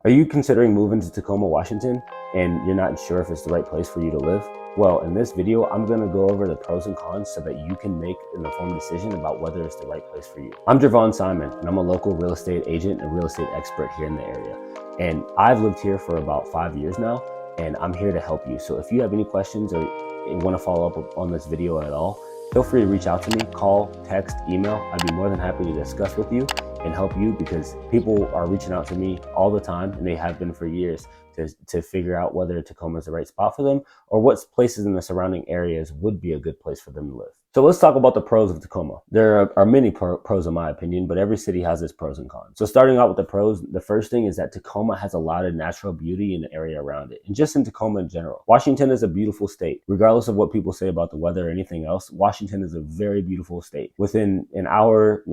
Are you considering moving to Tacoma, Washington, and you're not sure if it's the right place for you to live? Well, in this video, I'm going to go over the pros and cons so that you can make an informed decision about whether it's the right place for you. I'm Javon Simon, and I'm a local real estate agent and real estate expert here in the area. And I've lived here for about 5 years now, and I'm here to help you. So if you have any questions or want to follow up on this video at all, feel free to reach out to me, call, text, email. I'd be more than happy to discuss with you and help you, because people are reaching out to me all the time, and they have been for years, to figure out whether Tacoma is the right spot for them or what places in the surrounding areas would be a good place for them to live. So let's talk about the pros of Tacoma. There are many pros in my opinion, but every city has its pros and cons. So starting out with the pros, the first thing is that Tacoma has a lot of natural beauty in the area around it, and just in Tacoma in general. Washington is a beautiful state. Regardless of what people say about the weather or anything else, Washington is a very beautiful state. Within an hour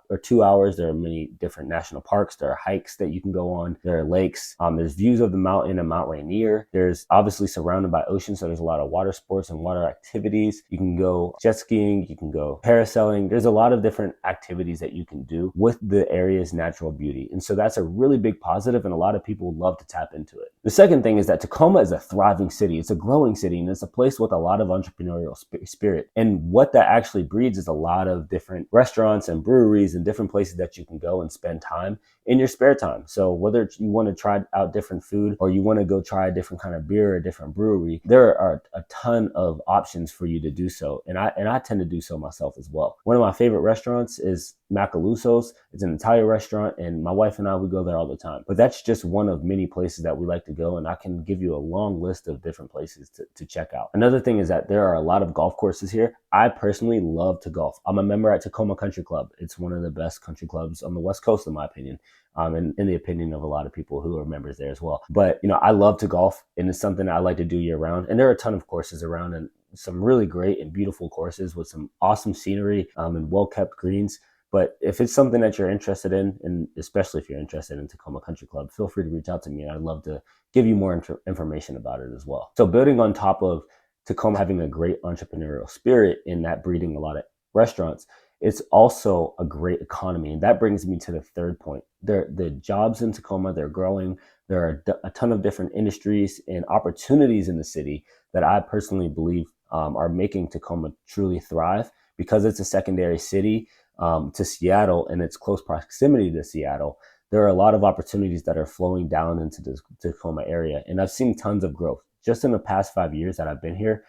or 2 hours, there are many different national parks. There are hikes that you can go on. There are lakes. There's views of the mountain and Mount Rainier. There's obviously surrounded by ocean, so there's a lot of water sports and water activities. You can go jet skiing, you can go parasailing. There's a lot of different activities that you can do with the area's natural beauty. And so that's a really big positive, and a lot of people love to tap into it. The second thing is that Tacoma is a thriving city. It's a growing city, and it's a place with a lot of entrepreneurial spirit. And what that actually breeds is a lot of different restaurants and breweries and different places that you can go and spend time in your spare time. So whether you want to try out different food or you want to go try a different kind of beer or a different brewery, there are a ton of options for you to do so. And I tend to do so myself as well. One of my favorite restaurants is Macaluso's. It's an Italian restaurant, and my wife and I, we go there all the time. But that's just one of many places that we like to go, and I can give you a long list of different places to check out. Another thing is that there are a lot of golf courses here. I personally love to golf. I'm a member at Tacoma Country Club. It's one of the best country clubs on the West Coast, in my opinion. And in the opinion of a lot of people who are members there as well. But, I love to golf, and it's something that I like to do year round. And there are a ton of courses around, and some really great and beautiful courses with some awesome scenery and well-kept greens. But if it's something that you're interested in, and especially if you're interested in Tacoma Country Club, feel free to reach out to me. I'd love to give you more information about it as well. So building on top of Tacoma having a great entrepreneurial spirit in that breeding a lot of restaurants, it's also a great economy. And that brings me to the third point. The jobs in Tacoma, they're growing. There are a ton of different industries and opportunities in the city that I personally believe are making Tacoma truly thrive, because it's a secondary city to Seattle, and its close proximity to Seattle. There are a lot of opportunities that are flowing down into the Tacoma area. And I've seen tons of growth. Just in the past 5 years that I've been here,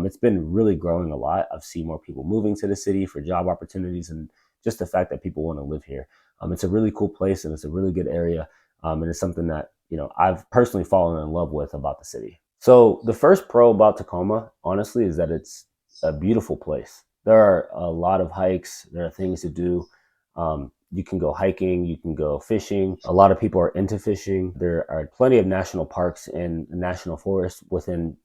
it's been really growing a lot. I've seen more people moving to the city for job opportunities, and just the fact that people want to live here. It's a really cool place, and it's a really good area. And it's something that, I've personally fallen in love with about the city. So the first pro about Tacoma, honestly, is that it's a beautiful place. There are a lot of hikes. There are things to do. You can go hiking, you can go fishing. A lot of people are into fishing. There are plenty of national parks and national forests within,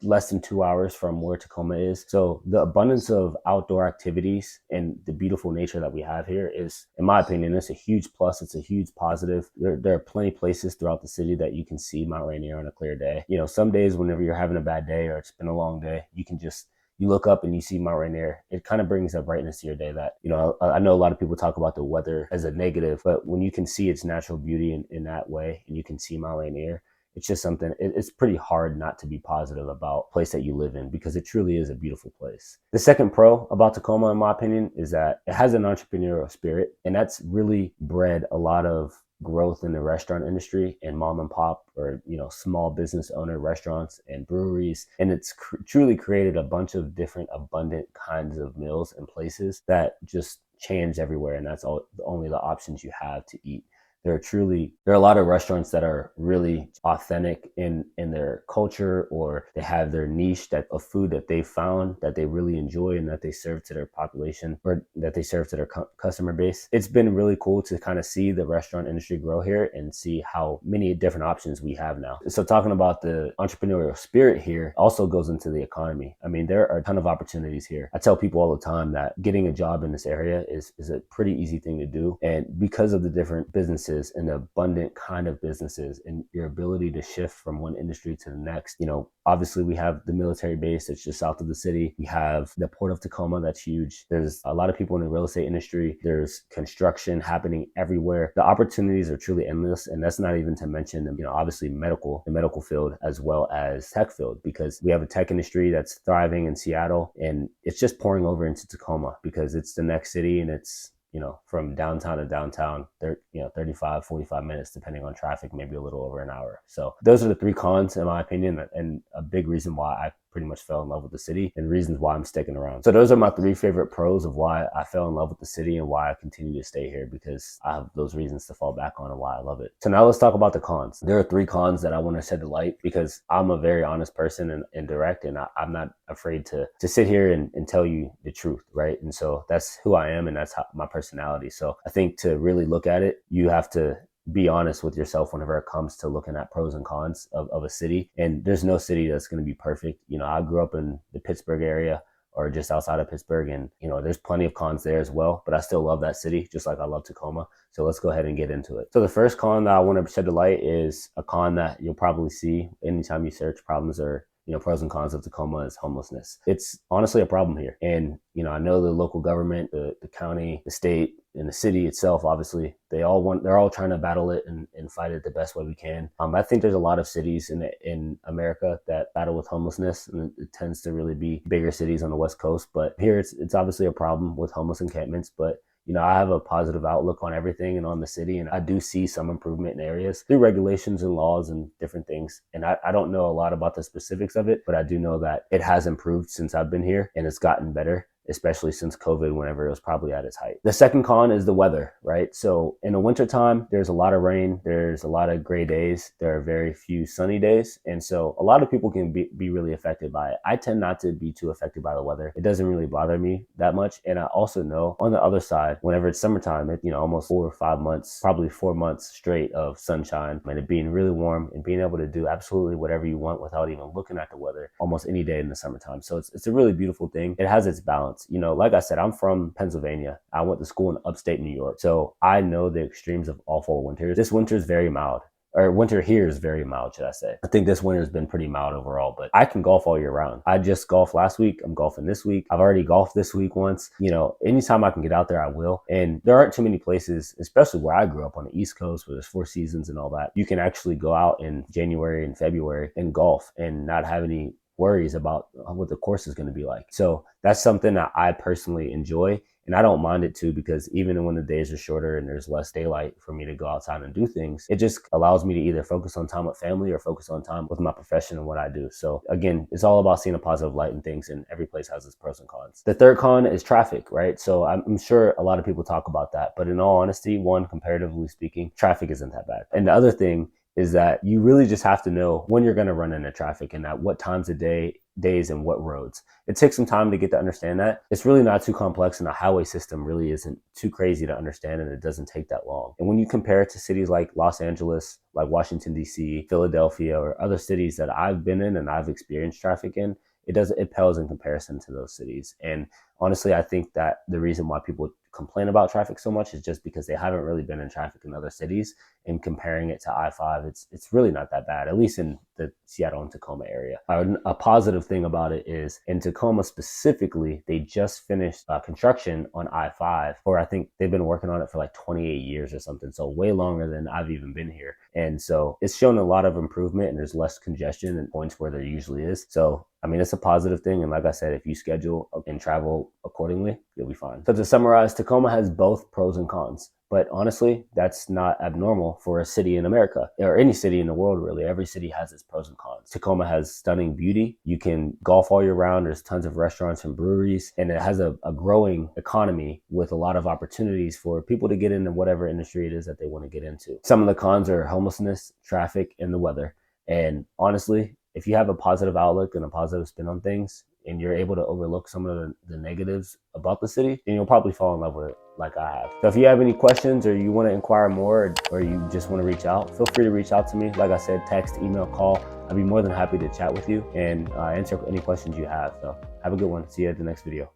less than 2 hours from where Tacoma is. So the abundance of outdoor activities and the beautiful nature that we have here is, in my opinion, it's a huge plus. It's a huge positive. There are plenty of places throughout the city that you can see Mount Rainier on a clear day. Some days whenever you're having a bad day or it's been a long day, you look up and you see Mount Rainier. It kind of brings a brightness to your day that, I know a lot of people talk about the weather as a negative, but when you can see its natural beauty in that way, and you can see Mount Rainier, it's just something, it's pretty hard not to be positive about the place that you live in, because it truly is a beautiful place. The second pro about Tacoma, in my opinion, is that it has an entrepreneurial spirit, and that's really bred a lot of growth in the restaurant industry and mom and pop, or small business owner restaurants and breweries. And it's truly created a bunch of different abundant kinds of meals and places that just change everywhere, and that's only the options you have to eat. There are a lot of restaurants that are really authentic in their culture, or they have their niche of food that they found that they really enjoy and that they serve to their population, or that they serve to their customer base. It's been really cool to kind of see the restaurant industry grow here and see how many different options we have now. So talking about the entrepreneurial spirit here also goes into the economy. I mean, there are a ton of opportunities here. I tell people all the time that getting a job in this area is a pretty easy thing to do. And because of the different businesses businesses and the abundant kind of businesses and your ability to shift from one industry to the next. Obviously we have the military base that's just south of the city. We have the port of Tacoma that's huge. There's a lot of people in the real estate industry. There's construction happening everywhere. The opportunities are truly endless. And that's not even to mention, obviously the medical field as well as tech field, because we have a tech industry that's thriving in Seattle, and it's just pouring over into Tacoma because it's the next city, and it's from downtown to downtown, 35, 45 minutes, depending on traffic, maybe a little over an hour. So those are the three cons, in my opinion, and a big reason why I pretty much fell in love with the city and reasons why I'm sticking around. So those are my three favorite pros of why I fell in love with the city and why I continue to stay here, because I have those reasons to fall back on and why I love it. So now let's talk about the cons. There are three cons that I want to shed the light, because I'm a very honest person and direct, and I'm not afraid to sit here and tell you the truth, right? And so that's who I am, and that's my personality. So I think to really look at it, you have to be honest with yourself whenever it comes to looking at pros and cons of a city. And there's no city that's going to be perfect. I grew up in the Pittsburgh area, or just outside of Pittsburgh, and there's plenty of cons there as well, but I still love that city just like I love Tacoma. So let's go ahead and get into it. So the first con that I want to shed the light is a con that you'll probably see anytime you search problems or pros and cons of Tacoma, is homelessness. It's honestly a problem here. And, I know the local government, the county, the state, and the city itself, obviously, they're all trying to battle it and fight it the best way we can. I think there's a lot of cities in America that battle with homelessness, and it tends to really be bigger cities on the West Coast. But here it's obviously a problem with homeless encampments, but I have a positive outlook on everything and on the city, and I do see some improvement in areas through regulations and laws and different things. And I don't know a lot about the specifics of it, but I do know that it has improved since I've been here, and it's gotten better, especially since COVID, whenever it was probably at its height. The second con is the weather, right? So in the wintertime, there's a lot of rain, there's a lot of gray days, there are very few sunny days. And so a lot of people can be really affected by it. I tend not to be too affected by the weather. It doesn't really bother me that much. And I also know on the other side, whenever it's summertime, almost 4 or 5 months, probably 4 months straight of sunshine, and it being really warm and being able to do absolutely whatever you want without even looking at the weather almost any day in the summertime. So it's a really beautiful thing. It has its balance. Like I said, I'm from Pennsylvania. I went to school in upstate New York. So I know the extremes of awful winters. This winter is very mild. Or winter here is very mild, should I say. I think this winter has been pretty mild overall, but I can golf all year round. I just golfed last week. I'm golfing this week. I've already golfed this week once. Anytime I can get out there, I will. And there aren't too many places, especially where I grew up on the East Coast, where there's 4 seasons and all that. You can actually go out in January and February and golf and not have any worries about what the course is going to be like. So that's something that I personally enjoy, and I don't mind it too, because even when the days are shorter and there's less daylight for me to go outside and do things, it just allows me to either focus on time with family or focus on time with my profession and what I do. So again, it's all about seeing a positive light in things, and every place has its pros and cons. The third con is traffic, right? So I'm sure a lot of people talk about that, but in all honesty, comparatively speaking, traffic isn't that bad. And the other thing is that you really just have to know when you're going to run into traffic and at what times of days and what roads. It takes some time to get to understand that. It's really not too complex, and the highway system really isn't too crazy to understand, and it doesn't take that long. And when you compare it to cities like Los Angeles, like Washington, D.C., Philadelphia, or other cities that I've been in and I've experienced traffic in, it pales in comparison to those cities. And honestly, I think that the reason why people complain about traffic so much is just because they haven't really been in traffic in other cities, and comparing it to I-5, it's really not that bad, at least in the Seattle and Tacoma area. A positive thing about it is in Tacoma specifically, they just finished construction on I-5, or I think they've been working on it for like 28 years or something, so way longer than I've even been here. And so it's shown a lot of improvement, and there's less congestion in points where there usually is. So it's a positive thing. And like I said, if you schedule and travel accordingly, you'll be fine. So to summarize, Tacoma has both pros and cons. But honestly, that's not abnormal for a city in America, or any city in the world, really. Every city has its pros and cons. Tacoma has stunning beauty. You can golf all year round. There's tons of restaurants and breweries, and it has a growing economy with a lot of opportunities for people to get into whatever industry it is that they want to get into. Some of the cons are homelessness, traffic, and the weather. And honestly, if you have a positive outlook and a positive spin on things, and you're able to overlook some of the negatives about the city, then you'll probably fall in love with it like I have. So if you have any questions, or you want to inquire more, or you just want to reach out, feel free to reach out to me. Like I said, text, email, call. I'd be more than happy to chat with you and answer any questions you have. So have a good one. See you at the next video.